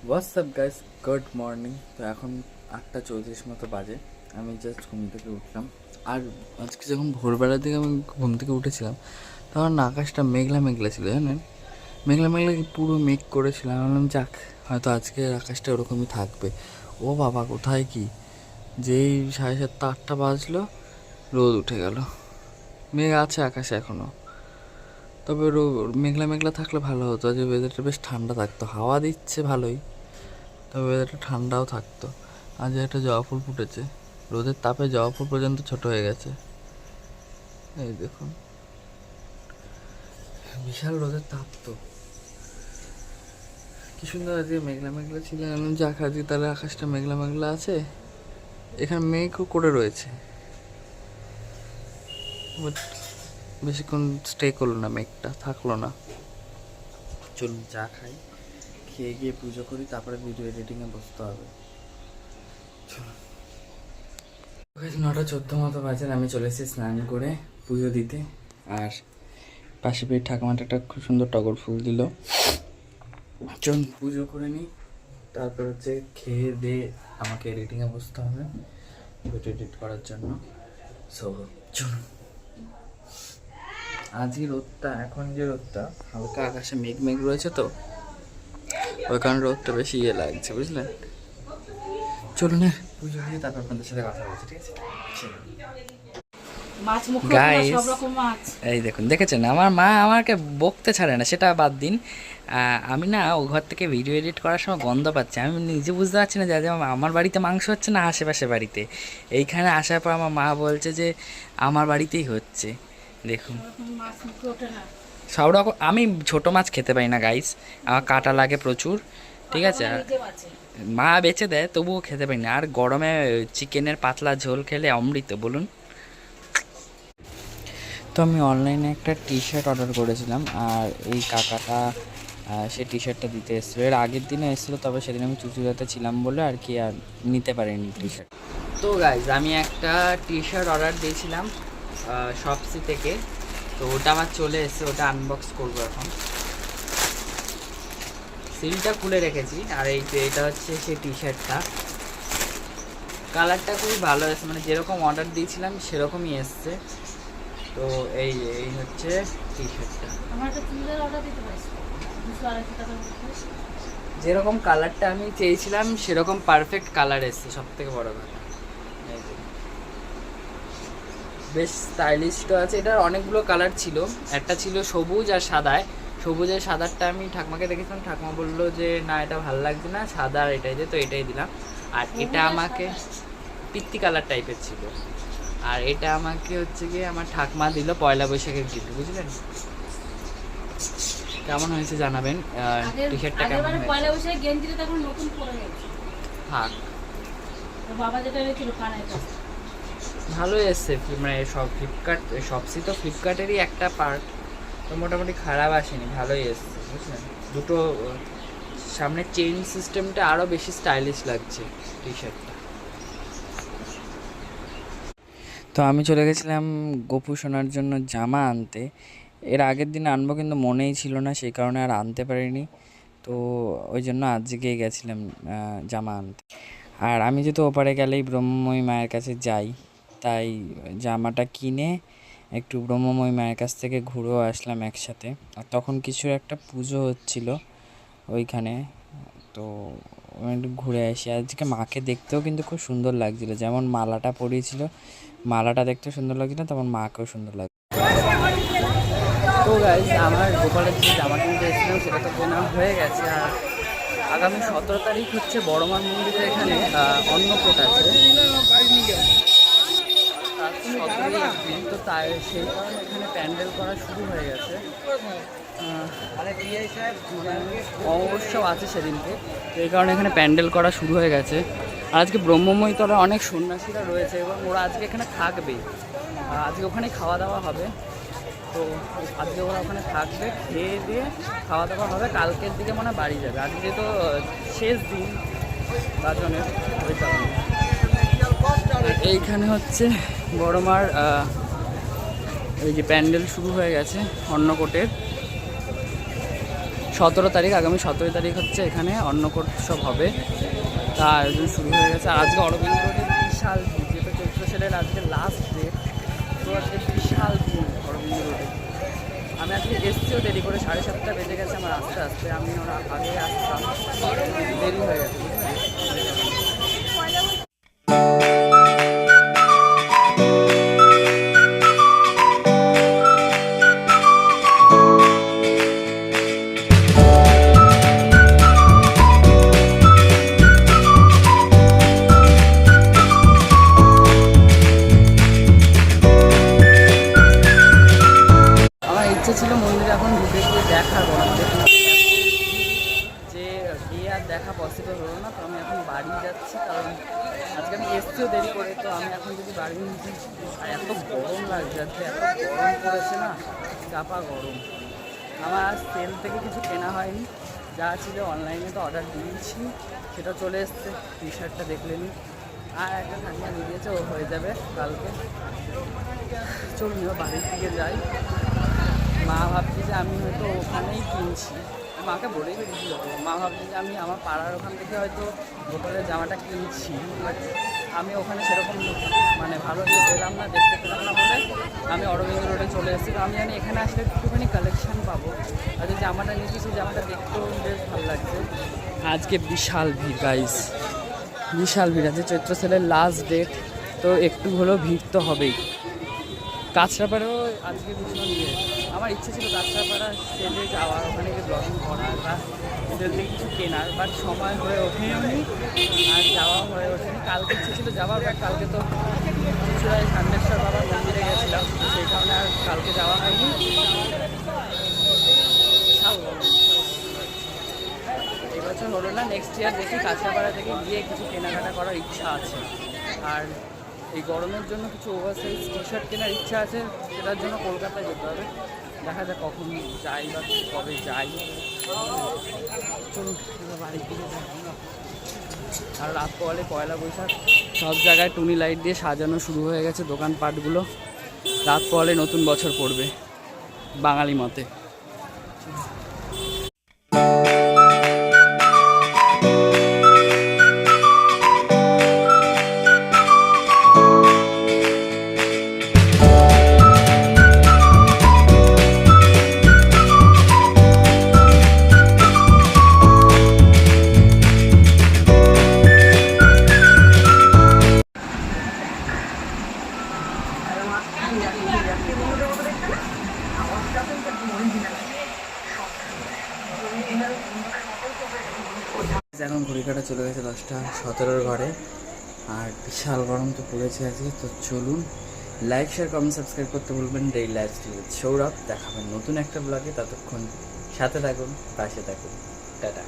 WhatsApp guys, good morning. তো এখন 8:34 মতো বাজে। আমি জাস্ট ঘুম থেকে উঠলাম। আর আজকে যখন ভোরবেলার দিকে আমি ঘুম থেকে উঠেছিলাম তখন না আকাশটা মেঘলা মেঘলা ছিল, জানেন, মেঘলা মেঘলা পুরো মেঘ করেছিলাম। আমি বললাম যাক, হয়তো আজকে আকাশটা ওরকমই থাকবে। ও বাবা, কোথায় কি যেই 7:30-8টা বাজলো রোদ উঠে গেল। মেঘ আছে আকাশে এখনও, তবে মেঘলা মেঘলা থাকলে ভালো হতো, যে ওয়েদারটা বেশ ঠান্ডা থাকতো, হাওয়া দিচ্ছে ভালোই, তবে ওয়েদারটা ঠান্ডাও থাকতো। আজ একটা জবা ফুল ফুটেছে, রোদের তাপে জবা ফুল পর্যন্ত ছোট হয়ে গেছে। এই দেখুন, বিশাল রোদের তাপ। তো কি সুন্দর আজকে মেঘলা মেঘলা ছিল। আমি যে আজকে তাহলে আকাশটা মেঘলা মেঘলা আছে, এখানে মেঘও করে রয়েছে, বাট বেশিক্ষণ স্টে করলো না, মেঘটা থাকলো না। চলুন চা খাই, খেয়ে গিয়ে পুজো করি, তারপরে ভিডিও এডিটিংয়ে বসতে হবে। চলুন। 9:14 মতো বাজে, আমি চলে এসেছি স্নান করে পুজো দিতে। আর পাশে পেয়ে ঠাকুমাটা একটা খুব সুন্দর টগর ফুল দিল। চলুন পুজো করে নিই, তারপর হচ্ছে খেয়ে দিয়ে আমাকে এডিটিংয়ে বসতে হবে ভিডিও এডিট করার জন্য। সো চলুন। আজই রোদটা, এখন যে রোদটা হালকা আকাশে মেঘ মেঘ রয়েছে, তো ওই কারণে রোদটা বেশি লাগছে, বুঝলেন। চলুন না পুজো দিয়ে তারপর আপনাদের সাথে কথা বলছি, ঠিক আছে? গাইস, এই দেখুন, দেখেছেন আমার মা আমাকে বকতে ছাড়ে না, সেটা বাদ দিন। আমি না ও ঘর থেকে ভিডিও এডিট করার সময় গন্ধ পাচ্ছি, আমি নিজে বুঝতে পারছি না যে আমার বাড়িতে মাংস হচ্ছে না আশেপাশে বাড়িতে। এইখানে আসার পর আমার মা বলছে যে আমার বাড়িতেই হচ্ছে। দেখুন, সব রকম। আমি ছোট মাছ খেতে পারি না গাইস, আমার কাঁটা লাগে প্রচুর, ঠিক আছে। আর মা বেচে দেয় তবুও খেতে পারি না। আর গরমে চিকেনের পাতলা ঝোল খেলে অমৃত, বলুন। তো আমি অনলাইনে একটা টি শার্ট অর্ডার করেছিলাম, আর এই কাকাটা সে টি শার্টটা দিতে এসেছিলো। এর আগের দিনে এসেছিলো, তবে সেদিন আমি চুচুড়াতে ছিলাম বলে আর কি আর নিতে পারিনি টি শার্ট। তো গাইজ, আমি একটা টি শার্ট অর্ডার দিয়েছিলাম শপসি থেকে, তো ওটা আমার চলে এসেছে, ওটা আনবক্স করবো এখন। সিলটা খুলে রেখেছি। আর এই যে এটা হচ্ছে সেই টি শার্টটা, কালারটা খুবই ভালো এসেছে, মানে যেরকম অর্ডার দিয়েছিলাম সেরকমই এসছে। তো এই এই হচ্ছে টি শার্টটা, যেরকম কালারটা আমি চেয়েছিলাম সেরকম পারফেক্ট কালার এসছে, সব থেকে বড় কথা। বেশ স্টাইলিশ তো আছে। এটার অনেকগুলো কালার ছিল, একটা ছিল সবুজ আর সাদায়। সবুজ আর সাদারটা আমি ঠাকুমাকে দেখেছিলাম, ঠাকুমা বললো যে না এটা ভালো লাগছে না, সাদা আর এটাই যে, তো এটাই দিলাম। আর এটা আমাকে পিত্তি কালার টাইপের ছিল, আর এটা আমাকে হচ্ছে গিয়ে আমার ঠাকমা দিল পয়লা বৈশাখের গিফট, বুঝলেন। কেমন হয়েছে জানাবেন, টি শার্টটা কেমন হয়েছে। পয়লা বৈশাখে গেঞ্জিটা তখন নতুন পরে গেছে, থাক বাবা যেটা এনেছিল কানের কাছে ভালোই এসছে। মানে সব ফ্লিপকার্ট, শপসি তো ফ্লিপকার্টেরই একটা পার্ট, তো মোটামুটি খারাপ আসেনি, ভালোই এসছে, বুঝলেন। দুটো সামনে চেইন সিস্টেমটা আরও বেশি স্টাইলিশ লাগছে টি শার্টটা। তো আমি চলে গেছিলাম গোপু সোনার জন্য জামা আনতে। এর আগের দিন আনবো কিন্তু মনেই ছিল না, সেই কারণে আর আনতে পারিনি। তো ওই জন্য আজকেই গেছিলাম জামা আনতে। আর আমি যেহেতু ওপারে গেলেই ব্রহ্মময়ী মায়ের কাছে যাই, তাই জামাটা কিনে একটু ব্রহ্মময়ী মায়ের কাছ থেকে ঘুরেও আসলাম একসাথে। আর তখন কিছু একটা পুজো হচ্ছিল ওইখানে, তো আমি একটু ঘুরে আসি। আজকে মাকে দেখতেও কিন্তু খুব সুন্দর লাগছিলো, যেমন মালাটা পরিয়েছিল, মালাটা দেখতে সুন্দর লাগছিল, তেমন মাকেও সুন্দর লাগছে। তো গাইজ, আমার গোপালের যে জামা কিনতে এসেছিলাম সেটা তো কেনা হয়ে গেছে। আর আগামী 17 তারিখ হচ্ছে বড়মার মন্দিরে এখানে অন্নকূট আছে, 17 এপ্রিল। তো তাই সেই কারণে এখানে প্যান্ডেল করা শুরু হয়ে গেছে, অবশ্য আছে সেদিনকে, তো এই কারণে এখানে প্যান্ডেল করা শুরু হয়ে গেছে। আর আজকে ব্রহ্মময়ী তলে অনেক সন্ন্যাসীরা রয়েছে এবং ওরা আজকে এখানে থাকবে, আজকে ওখানে খাওয়া দাওয়া হবে। তো আজকে ওরা ওখানে থাকবে, খেয়ে দিয়ে খাওয়া দাওয়া হবে, কালকের দিকে মনে বাড়ি যাবে। আজকে তো শেষ দিন গাজনের, ওই কারণে। এইখানে হচ্ছে বড়মার এই যে প্যান্ডেল শুরু হয়ে গেছে অন্নকূটের, 17 তারিখ, আগামী 17 তারিখ হচ্ছে এখানে অন্নকূটোৎসব হবে। তা আয়োজন শুরু হয়ে গেছে। আর আজকে অরবিন্দ রোডে বিশাল ভিড়, যেটা চৈত্র সেলের আজকে লাস্ট ডেট, তো আজকে বিশাল ভিড় অরবিন্দ রোডে। আমি আজকে এসছিও দেরি করে, 7:30 বেজে গেছে আমার আস্তে আস্তে, আমি ওরা আগে আসতাম, দেরি হয়ে গেছে। ইচ্ছে ছিল মন্দিরে এখন ঢুকে গিয়ে দেখা যে গিয়ে আর দেখা পসিবল হলো না। তো আমি এখন বাড়ি যাচ্ছি, কারণ আজকে আমি এসছিও দেরি করে। তো আমি এখন যদি বাড়ি নিচ্ছি, আর এত গরম লাগছে, আজকে এত গরম পড়েছে না, চাপা গরম। আমার আজ সেল থেকে কিছু কেনা হয়নি, যা ছিল অনলাইনে তো অর্ডার দিয়েছি, সেটা চলে এসছে। টি শার্টটা দেখলেনি, আর একটা ঠান্ডা নিয়ে দিয়েছে, ও হয়ে যাবে কালকে। চলুন বাড়ির দিকে যাই। মা ভাবছি যে আমি হয়তো ওখানেই কিনছি, মাকে বলেই বেরিয়েছিল। মা ভাবছি যে আমি আমার পাড়ার ওখান থেকে হয়তো গোপালের জামাটা কিনছি, বাট আমি ওখানে সেরকম মানে ভালো পেলাম না, দেখতে পেলাম না বলে আমি অরবিন্দ রোডে চলে এসেছি। তো আমি জানি এখানে আসলে একটুখানি কালেকশান পাবো, আর যে জামাটা নিয়েছি সেই জামাটা দেখতেও বেশ ভালো লাগছে। আজকে বিশাল ভিড় গাইস, বিশাল ভিড় আছে, চৈত্র সেলের লাস্ট ডেট, তো একটু হলেও ভিড় তো হবেই। কাঁচরাপাড়াও আজকে ভীষণ ইয়ে, আমার ইচ্ছে ছিল কাঁচরাপাড়া সেলে যাওয়ার, ওখানে গিয়ে ব্লগিং করার বা এদের থেকে কিছু কেনার, বাট সময় হয়ে ওঠেনি আর যাওয়া হয়ে ওঠেনি। কালকে ইচ্ছে ছিল যাওয়ার, বাট কালকে তো চুচুড়ায় খান্ডেশ্বর বাবার মন্দিরে গেছিলাম, সেই কারণে আর কালকে যাওয়া হয়নি। এবছর হলো না, নেক্সট ইয়ার দেখি কাঁচরাপাড়া থেকে গিয়ে কিছু কেনাকাটা করার ইচ্ছা আছে। আর এই গরমের জন্য কিছু ওভারসাইজ টি শার্ট কেনার ইচ্ছা আছে, সেটার জন্য কলকাতায় যেতে হবে। দেখা যাক কখন যাই বা কবে যাই। চলুন বাড়ির দিকে যাই। আর রাত পোয়ালে পয়লা বৈশাখ, সব জায়গায় টুনি লাইট দিয়ে সাজানো শুরু হয়ে গেছে দোকানপাটগুলো। রাত পোয়ালে নতুন বছর পড়বে বাঙালি মতে। এখন ঘড়ি কাটা চলে গেছে 10:17 ঘরে, আর বিশাল গরম তো পড়েছে আজকে। তো চলুন, লাইক শেয়ার কমেন্ট সাবস্ক্রাইব করতে ভুলবেন। ডেইলি লাইফস্টাইল উইথ সৌরভ, দেখাবেন নতুন একটা ব্লগে। ততক্ষণ সাথে থাকুন, পাশে থাকুন, টাটা।